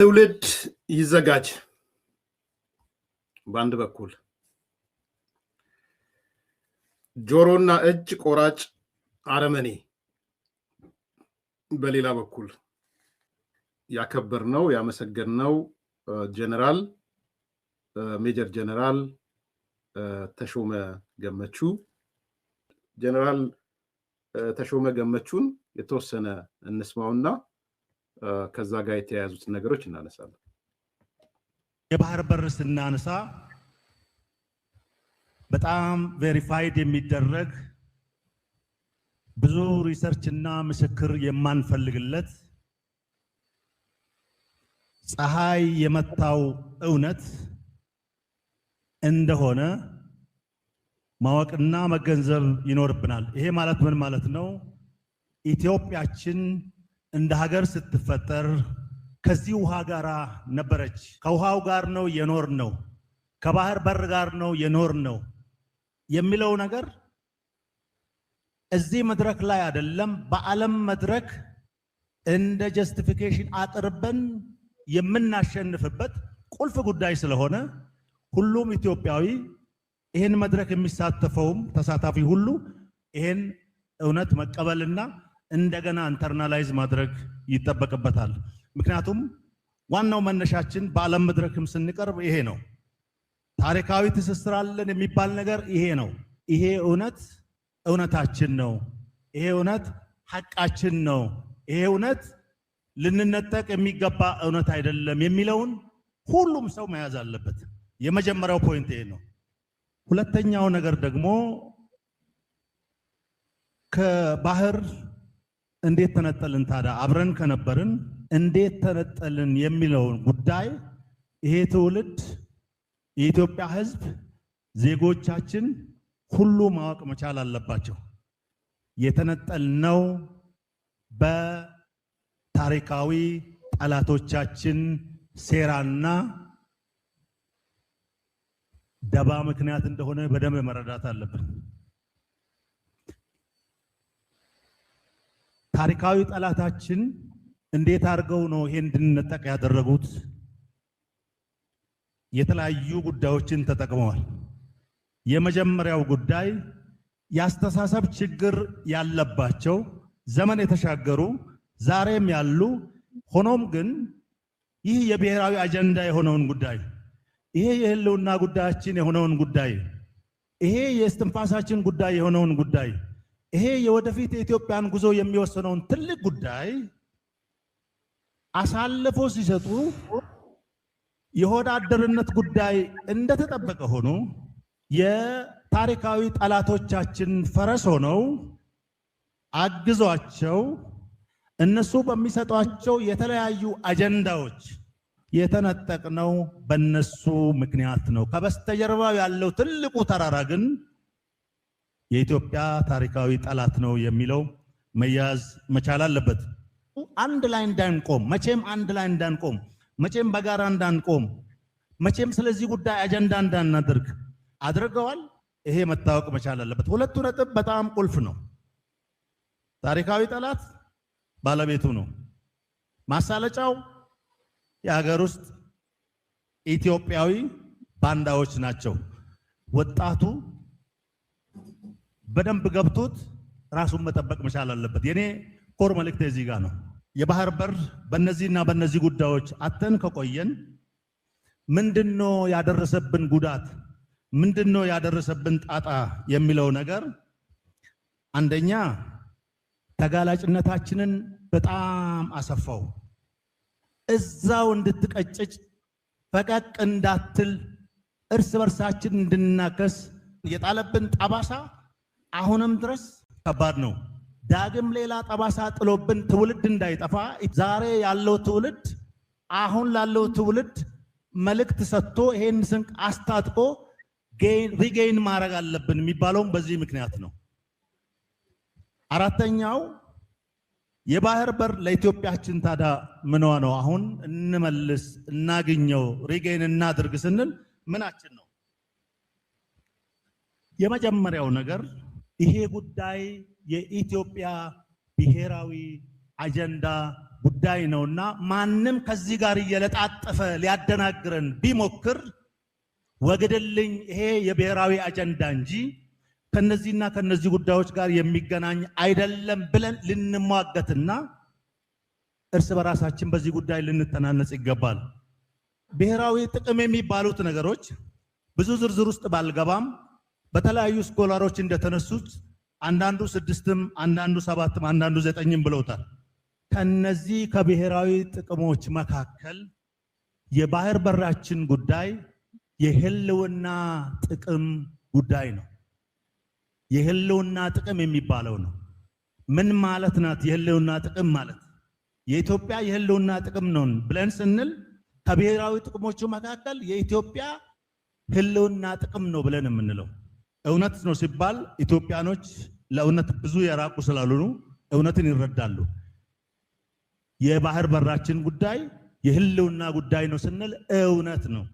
ትውልድ ይዘጋጅ በአንድ በኩል ጆሮና እጅ ቆራጭ አረመኔ በሌላ በኩል ያከበርነው ያመሰገንነው ጀነራል ሜጀር ጀነራል ተሾመ ገመቹ ጀነራል ተሾመ ገመቹን የተወሰነ እንስማውና ከዛ ጋር የተያያዙት ነገሮች እናነሳለን። የባህር በር ስናነሳ በጣም ቬሪፋይድ የሚደረግ ብዙ ሪሰርች እና ምስክር የማንፈልግለት ፀሐይ የመታው እውነት እንደሆነ ማወቅና መገንዘብ ይኖርብናል። ይሄ ማለት ምን ማለት ነው? ኢትዮጵያችን እንደ ሀገር ስትፈጠር ከዚህ ውሃ ጋር ነበረች። ከውሃው ጋር ነው የኖርነው፣ ከባህር በር ጋር ነው የኖርነው የሚለው ነገር እዚህ መድረክ ላይ አይደለም፣ በዓለም መድረክ እንደ ጀስቲፊኬሽን አቅርበን የምናሸንፍበት ቁልፍ ጉዳይ ስለሆነ ሁሉም ኢትዮጵያዊ ይሄን መድረክ የሚሳተፈውም ተሳታፊ ሁሉ ይሄን እውነት መቀበልና እንደገና ኢንተርናላይዝ ማድረግ ይጠበቅበታል። ምክንያቱም ዋናው መነሻችን በዓለም መድረክም ስንቀርብ ይሄ ነው። ታሪካዊ ትስስር አለን የሚባል ነገር ይሄ ነው። ይሄ እውነት እውነታችን ነው። ይሄ እውነት ሐቃችን ነው። ይሄ እውነት ልንነጠቅ የሚገባ እውነት አይደለም የሚለውን ሁሉም ሰው መያዝ አለበት። የመጀመሪያው ፖይንት ይሄ ነው። ሁለተኛው ነገር ደግሞ ከባህር እንዴት ተነጠልን? ታዲያ አብረን ከነበርን እንዴት ተነጠልን የሚለውን ጉዳይ ይሄ ትውልድ የኢትዮጵያ ሕዝብ ዜጎቻችን ሁሉ ማወቅ መቻል አለባቸው። የተነጠልነው በታሪካዊ ጠላቶቻችን ሴራና ደባ ምክንያት እንደሆነ በደንብ መረዳት አለብን። ታሪካዊ ጠላታችን እንዴት አድርገው ነው ይሄን እንድንነጠቅ ያደረጉት? የተለያዩ ጉዳዮችን ተጠቅመዋል። የመጀመሪያው ጉዳይ ያስተሳሰብ ችግር ያለባቸው ዘመን የተሻገሩ ዛሬም ያሉ ሆኖም ግን ይህ የብሔራዊ አጀንዳ የሆነውን ጉዳይ ይሄ የህልውና ጉዳያችን የሆነውን ጉዳይ ይሄ የእስትንፋሳችን ጉዳይ የሆነውን ጉዳይ ይሄ የወደፊት የኢትዮጵያን ጉዞ የሚወስነውን ትልቅ ጉዳይ አሳልፎ ሲሰጡ የሆድ አደርነት ጉዳይ እንደተጠበቀ ሆኖ የታሪካዊ ጠላቶቻችን ፈረስ ሆነው አግዟቸው እነሱ በሚሰጧቸው የተለያዩ አጀንዳዎች የተነጠቅነው በነሱ ምክንያት ነው። ከበስተጀርባው ያለው ትልቁ ተራራ ግን የኢትዮጵያ ታሪካዊ ጠላት ነው የሚለው መያዝ መቻል አለበት። አንድ ላይ እንዳንቆም መቼም አንድ ላይ እንዳንቆም መቼም በጋራ እንዳንቆም መቼም ስለዚህ ጉዳይ አጀንዳ እንዳናደርግ አድርገዋል። ይሄ መታወቅ መቻል አለበት። ሁለቱ ነጥብ በጣም ቁልፍ ነው። ታሪካዊ ጠላት ባለቤቱ ነው። ማሳለጫው የሀገር ውስጥ ኢትዮጵያዊ ባንዳዎች ናቸው። ወጣቱ በደንብ ገብቶት ራሱን መጠበቅ መቻል አለበት። የኔ ኮር መልእክት እዚህ ጋር ነው። የባህር በር በእነዚህና በእነዚህ ጉዳዮች አተን ከቆየን ምንድነው ያደረሰብን ጉዳት፣ ምንድነው ያደረሰብን ጣጣ የሚለው ነገር አንደኛ ተጋላጭነታችንን በጣም አሰፋው። እዛው እንድትቀጭጭ ፈቀቅ እንዳትል እርስ በርሳችን እንድናከስ የጣለብን ጠባሳ አሁንም ድረስ ከባድ ነው። ዳግም ሌላ ጠባሳ ጥሎብን ትውልድ እንዳይጠፋ ዛሬ ያለው ትውልድ አሁን ላለው ትውልድ መልእክት ሰጥቶ ይሄን ስንቅ አስታጥቆ ሪጌይን ማድረግ አለብን የሚባለውም በዚህ ምክንያት ነው። አራተኛው የባህር በር ለኢትዮጵያችን ታዲያ ምንዋ ነው? አሁን እንመልስ፣ እናገኘው፣ ሪጌይን እናድርግ ስንል ምናችን ነው? የመጀመሪያው ነገር ይሄ ጉዳይ የኢትዮጵያ ብሔራዊ አጀንዳ ጉዳይ ነውና ማንም ከዚህ ጋር እየለጣጠፈ ሊያደናግረን ቢሞክር ወግድልኝ ይሄ የብሔራዊ አጀንዳ እንጂ ከነዚህና ከነዚህ ጉዳዮች ጋር የሚገናኝ አይደለም ብለን ልንሟገትና እርስ በራሳችን በዚህ ጉዳይ ልንተናነጽ ይገባል። ብሔራዊ ጥቅም የሚባሉት ነገሮች ብዙ ዝርዝር ውስጥ ባልገባም በተለያዩ ስኮላሮች እንደተነሱት አንዳንዱ 6ም አንዳንዱ 7ም አንዳንዱ 9ም ብለውታል። ከነዚህ ከብሔራዊ ጥቅሞች መካከል የባህር በራችን ጉዳይ የህልውና ጥቅም ጉዳይ ነው። የህልውና ጥቅም የሚባለው ነው። ምን ማለት ናት የህልውና ጥቅም ማለት? የኢትዮጵያ የህልውና ጥቅም ነው ብለን ስንል ከብሔራዊ ጥቅሞቹ መካከል የኢትዮጵያ ህልውና ጥቅም ነው ብለን የምንለው እውነት ነው ሲባል ኢትዮጵያኖች ለእውነት ብዙ የራቁ ስላልሆኑ እውነትን ይረዳሉ። የባህር በራችን ጉዳይ የህልውና ጉዳይ ነው ስንል እውነት ነው።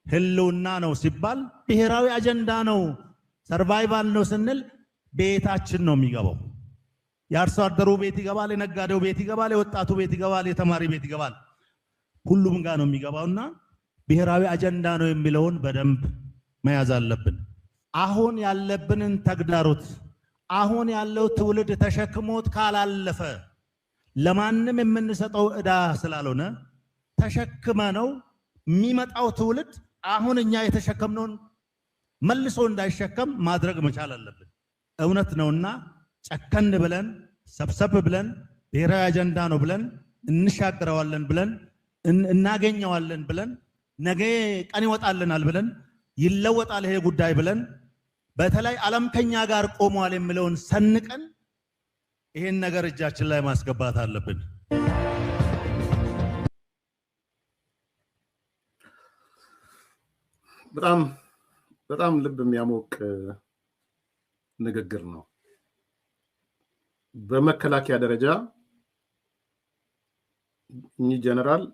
ህልውና ነው ሲባል ብሔራዊ አጀንዳ ነው፣ ሰርቫይቫል ነው ስንል ቤታችን ነው የሚገባው። የአርሶ አደሩ ቤት ይገባል፣ የነጋዴው ቤት ይገባል፣ የወጣቱ ቤት ይገባል፣ የተማሪ ቤት ይገባል። ሁሉም ጋር ነው የሚገባውና ብሔራዊ አጀንዳ ነው የሚለውን በደንብ መያዝ አለብን። አሁን ያለብንን ተግዳሮት አሁን ያለው ትውልድ ተሸክሞት ካላለፈ ለማንም የምንሰጠው ዕዳ ስላልሆነ ተሸክመ ነው የሚመጣው ትውልድ አሁን እኛ የተሸከምነውን መልሶ እንዳይሸከም ማድረግ መቻል አለብን። እውነት ነውና ጨከን ብለን ሰብሰብ ብለን ብሔራዊ አጀንዳ ነው ብለን እንሻገረዋለን ብለን እናገኘዋለን ብለን ነገ ቀን ይወጣልናል ብለን ይለወጣል ይሄ ጉዳይ ብለን በተለይ ዓለም ከኛ ጋር ቆሟል የሚለውን ሰንቀን ይሄን ነገር እጃችን ላይ ማስገባት አለብን። በጣም ልብ የሚያሞቅ ንግግር ነው። በመከላከያ ደረጃ እኚህ ጀነራል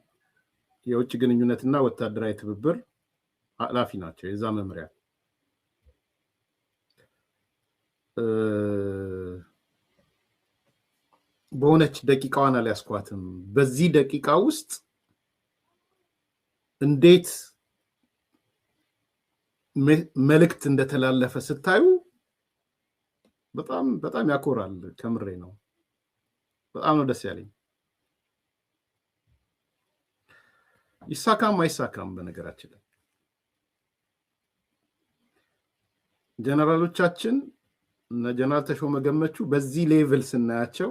የውጭ ግንኙነትና ወታደራዊ ትብብር ኃላፊ ናቸው፣ የዛ መምሪያ። በሆነች ደቂቃዋን አልያዝኳትም። በዚህ ደቂቃ ውስጥ እንዴት መልእክት እንደተላለፈ ስታዩ በጣም ያኮራል። ከምሬ ነው። በጣም ነው ደስ ያለኝ። ይሳካም አይሳካም በነገራችን ላይ ጀነራሎቻችን እና ጀነራል ተሾመ ገመቹ በዚህ ሌቭል ስናያቸው፣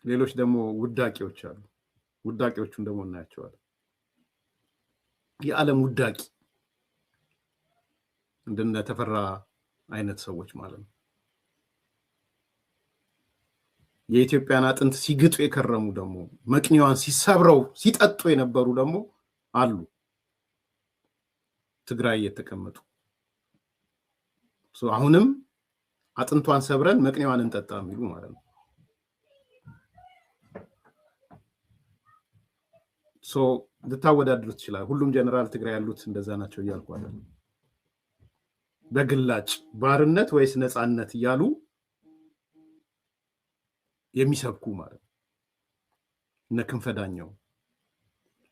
ሌሎች ደግሞ ውዳቂዎች አሉ። ውዳቂዎቹን ደግሞ እናያቸዋለን። የዓለም ውዳቂ እንደነ ተፈራ አይነት ሰዎች ማለት ነው። የኢትዮጵያን አጥንት ሲግጡ የከረሙ ደግሞ መቅኒዋን ሲሰብረው ሲጠጡ የነበሩ ደግሞ አሉ። ትግራይ የተቀመጡ አሁንም አጥንቷን ሰብረን መቅኒዋን እንጠጣ የሚሉ ማለት ነው። ልታወዳድሩት ይችላል። ሁሉም ጀነራል ትግራይ ያሉት እንደዛ ናቸው እያልኩ አይደለም። በግላጭ ባርነት ወይስ ነፃነት እያሉ የሚሰብኩ ማለት ነው። እነ ክንፈ ዳኘው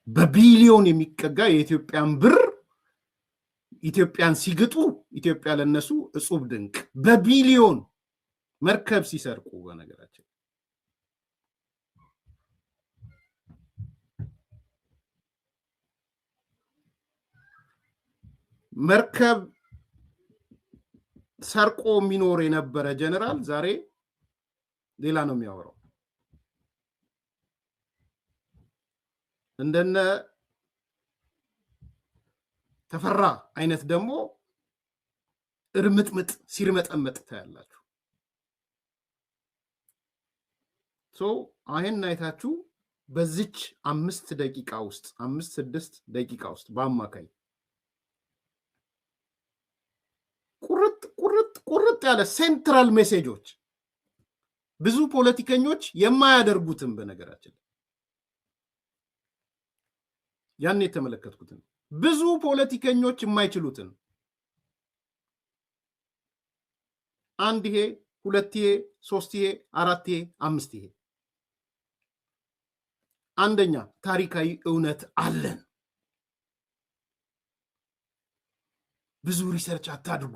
በቢሊዮን የሚቀጋ የኢትዮጵያን ብር ኢትዮጵያን ሲግጡ፣ ኢትዮጵያ ለነሱ እጹብ ድንቅ በቢሊዮን መርከብ ሲሰርቁ፣ በነገራችን መርከብ ሰርቆ የሚኖር የነበረ ጀነራል ዛሬ ሌላ ነው የሚያወራው። እንደነ ተፈራ አይነት ደግሞ እርምጥምጥ ሲርመጠመጥ ታያላችሁ። አይን አይታችሁ በዚች 5 ደቂቃ ውስጥ 5-6 ደቂቃ ውስጥ በአማካይ ቁርጥ ያለ ሴንትራል ሜሴጆች ብዙ ፖለቲከኞች የማያደርጉትን፣ በነገራችን ያን የተመለከትኩትን ብዙ ፖለቲከኞች የማይችሉትን አንድ ይሄ 2 3 4 5 አንደኛ ታሪካዊ እውነት አለን። ብዙ ሪሰርች አታድርጉ፣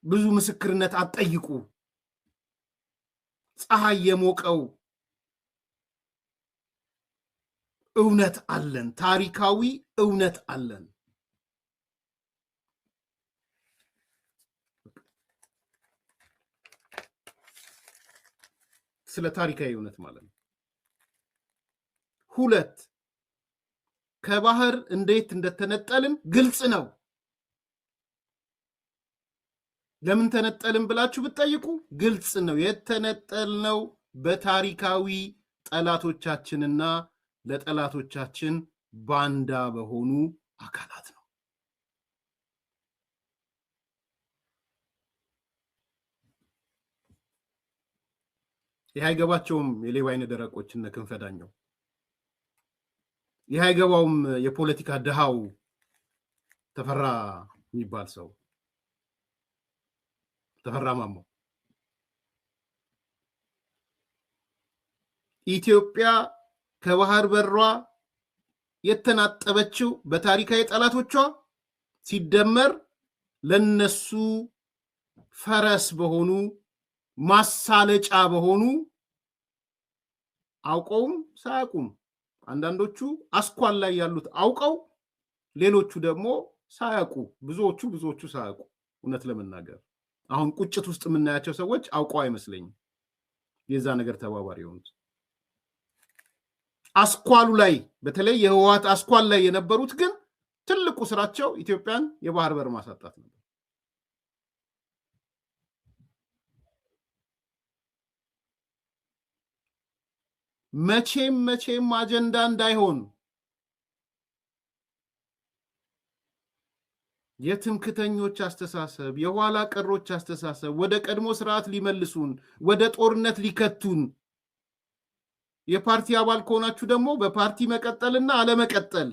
ብዙ ምስክርነት አትጠይቁ። ፀሐይ የሞቀው እውነት አለን፣ ታሪካዊ እውነት አለን። ስለ ታሪካዊ እውነት ማለት ነው። 2 ከባህር እንዴት እንደተነጠልን ግልጽ ነው። ለምን ተነጠልን ብላችሁ ብትጠይቁ ግልጽ ነው። የተነጠልነው በታሪካዊ ጠላቶቻችንና ለጠላቶቻችን ባንዳ በሆኑ አካላት ነው። ይህ አይገባቸውም የሌባ አይነ ደረቆች እነ ክንፈ ዳኘው። ይህ አይገባውም የፖለቲካ ድሃው ተፈራ የሚባል ሰው፣ ተፈራ ማሞ። ኢትዮጵያ ከባህር በሯ የተናጠበችው በታሪካዊ ጠላቶቿ ሲደመር ለነሱ ፈረስ በሆኑ ማሳለጫ በሆኑ አውቀውም ሳያውቁም፣ አንዳንዶቹ አስኳል ላይ ያሉት አውቀው፣ ሌሎቹ ደግሞ ሳያውቁ፣ ብዙዎቹ ሳያውቁ። እውነት ለመናገር አሁን ቁጭት ውስጥ የምናያቸው ሰዎች አውቀው አይመስለኝም የዛ ነገር ተባባሪ የሆኑት። አስኳሉ ላይ በተለይ የህወሓት አስኳል ላይ የነበሩት ግን ትልቁ ስራቸው ኢትዮጵያን የባህር በር ማሳጣት ነበር። መቼም አጀንዳ እንዳይሆን የትምክተኞች አስተሳሰብ፣ የኋላ ቀሮች አስተሳሰብ ወደ ቀድሞ ስርዓት ሊመልሱን፣ ወደ ጦርነት ሊከቱን፣ የፓርቲ አባል ከሆናችሁ ደግሞ በፓርቲ መቀጠልና አለመቀጠል፣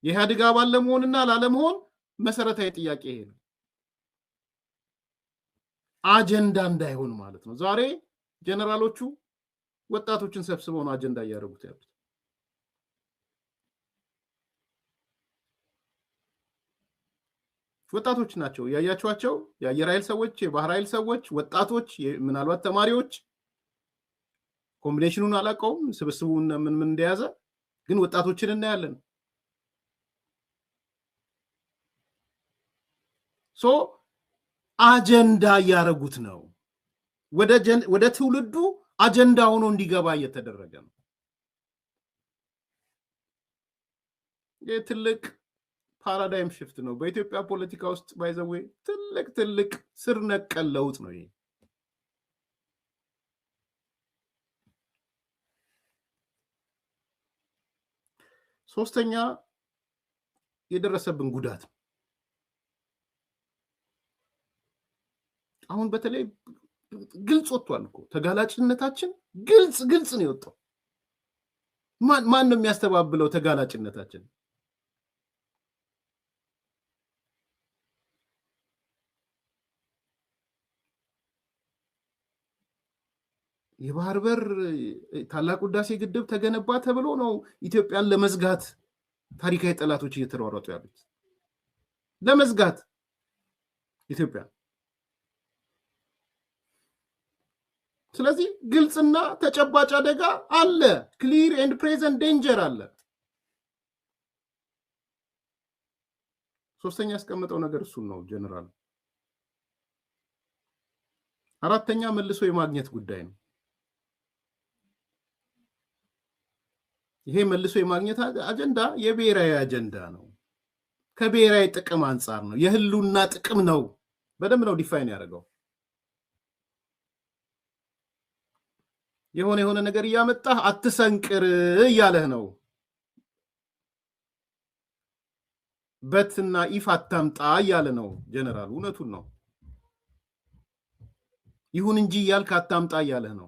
የኢህአዴግ አባል ለመሆንና ላለመሆን መሰረታዊ ጥያቄ ይሄ ነው። አጀንዳ እንዳይሆን ማለት ነው። ዛሬ ጀነራሎቹ ወጣቶችን ሰብስበው ነው አጀንዳ እያደረጉት ያሉት። ወጣቶች ናቸው ያያችኋቸው፣ የአየር ኃይል ሰዎች፣ የባህር ኃይል ሰዎች፣ ወጣቶች፣ ምናልባት ተማሪዎች። ኮምቢኔሽኑን አላውቀውም ስብስቡን ምን እንደያዘ፣ ግን ወጣቶችን እናያለን። አጀንዳ እያደረጉት ነው። ወደ ትውልዱ አጀንዳ ሆኖ እንዲገባ እየተደረገ ነው። ይህ ትልቅ ፓራዳይም ሽፍት ነው በኢትዮጵያ ፖለቲካ ውስጥ። ባይዘዌ ትልቅ ስር ነቀል ለውጥ ነው ይሄ። ሶስተኛ የደረሰብን ጉዳት ነው። አሁን በተለይ ግልጽ ወጥቷል እኮ ተጋላጭነታችን ግልጽ ነው የወጣው። ማን ነው የሚያስተባብለው ተጋላጭነታችን? የባህር በር ታላቁ ህዳሴ ግድብ ተገነባ ተብሎ ነው ኢትዮጵያን ለመዝጋት ታሪካዊ ጠላቶች እየተሯሯጡ ያሉት፣ ለመዝጋት ኢትዮጵያ። ስለዚህ ግልጽና ተጨባጭ አደጋ አለ። ክሊር ኤንድ ፕሬዘንት ዴንጀር አለ። ሶስተኛ ያስቀመጠው ነገር እሱን ነው ጀነራል። አራተኛ መልሶ የማግኘት ጉዳይ ነው። ይሄ መልሶ የማግኘት አጀንዳ የብሔራዊ አጀንዳ ነው። ከብሔራዊ ጥቅም አንጻር ነው። የህልውና ጥቅም ነው። በደንብ ነው ዲፋይን ያደረገው። የሆነ ነገር እያመጣህ አትሰንቅር እያለህ ነው። በትና ኢፍ አታምጣ እያለ ነው ጀነራል። እውነቱን ነው። ይሁን እንጂ እያልክ አታምጣ እያለህ ነው።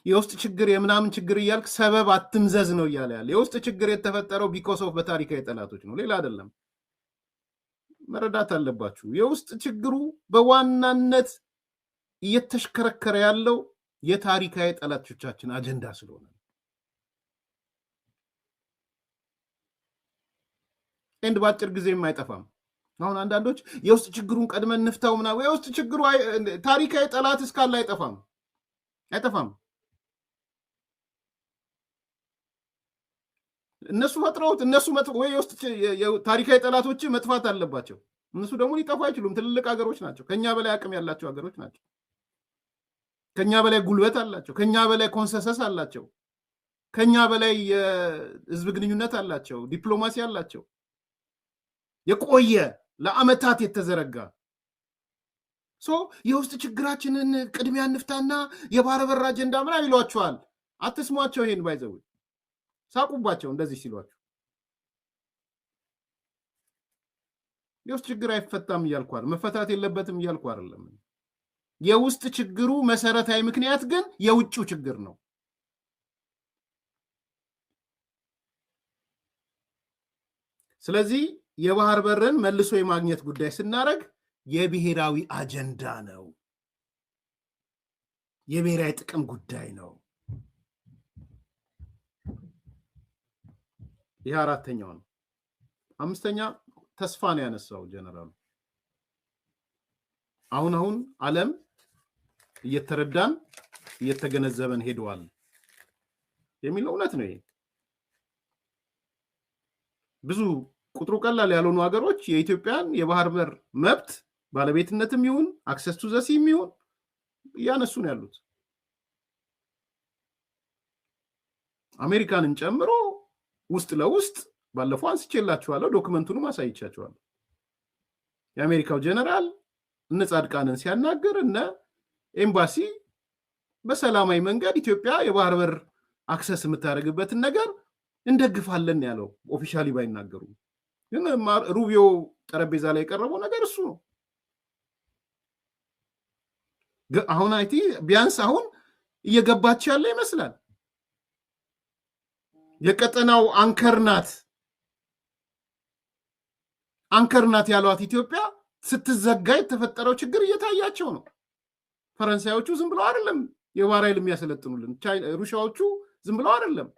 የውስጥ ችግር የምናምን ችግር እያልክ ሰበብ አትምዘዝ ነው እያለ ያለ። የውስጥ ችግር የተፈጠረው ቢኮዝ ኦፍ በታሪካዊ ጠላቶች ነው፣ ሌላ አይደለም። መረዳት አለባችሁ። የውስጥ ችግሩ በዋናነት እየተሽከረከረ ያለው የታሪካዊ ጠላቶቻችን አጀንዳ ስለሆነ እንድ ባጭር ጊዜም አይጠፋም። አሁን አንዳንዶች የውስጥ ችግሩን ቀድመን እንፍታው ምናምን፣ የውስጥ ችግሩ ታሪካዊ ጠላት እስካለ አይጠፋም። እነሱ ፈጥረውት እነሱ ወይ የውስጥ ታሪካዊ ጠላቶች መጥፋት አለባቸው። እነሱ ደግሞ ሊጠፉ አይችሉም። ትልልቅ ሀገሮች ናቸው። ከኛ በላይ አቅም ያላቸው ሀገሮች ናቸው። ከኛ በላይ ጉልበት አላቸው። ከኛ በላይ ኮንሰንሰስ አላቸው። ከኛ በላይ የህዝብ ግንኙነት አላቸው። ዲፕሎማሲ አላቸው። የቆየ ለአመታት የተዘረጋ የውስጥ ችግራችንን ቅድሚያ እንፍታና የባህር በር አጀንዳ ምናምን ይሏቸዋል። አትስሟቸው። ይሄን ባይዘው ሳቁባቸው እንደዚህ ሲሏቸው። የውስጥ ችግር አይፈታም እያልኩ አይደለም፣ መፈታት የለበትም እያልኩ አይደለም። የውስጥ ችግሩ መሰረታዊ ምክንያት ግን የውጭው ችግር ነው። ስለዚህ የባህር በርን መልሶ የማግኘት ጉዳይ ስናደርግ የብሔራዊ አጀንዳ ነው፣ የብሔራዊ ጥቅም ጉዳይ ነው። ይህ አራተኛው ነው። አምስተኛ ተስፋ ነው ያነሳው ጀነራሉ። አሁን ዓለም እየተረዳን እየተገነዘበን ሄደዋል የሚለው እውነት ነው። ብዙ ቁጥሩ ቀላል ያልሆኑ ሀገሮች የኢትዮጵያን የባህር በር መብት ባለቤትነትም ይሁን አክሰስ ቱ ዘ ሲም ይሁን እያነሱ ነው ያሉት። አሜሪካንን ጨምሮ ውስጥ ለውስጥ ባለፈው አንስቼላችኋለሁ፣ ዶክመንቱንም አሳይቻችኋለሁ። የአሜሪካው ጀነራል እነ ጻድቃንን ሲያናገር እነ ኤምባሲ በሰላማዊ መንገድ ኢትዮጵያ የባህር በር አክሰስ የምታደርግበትን ነገር እንደግፋለን ያለው ኦፊሻሊ ባይናገሩ፣ ግን ሩቢዮ ጠረጴዛ ላይ የቀረበው ነገር እሱ ነው። አሁን አይቲ ቢያንስ አሁን እየገባች ያለ ይመስላል። የቀጠናው አንከር ናት ያሏት ኢትዮጵያ ስትዘጋ የተፈጠረው ችግር እየታያቸው ነው። ፈረንሳዮቹ ዝም ብለው አይደለም የባህር ኃይል የሚያሰለጥኑልን፣ ሩሲያዎቹ ዝም ብለው አይደለም።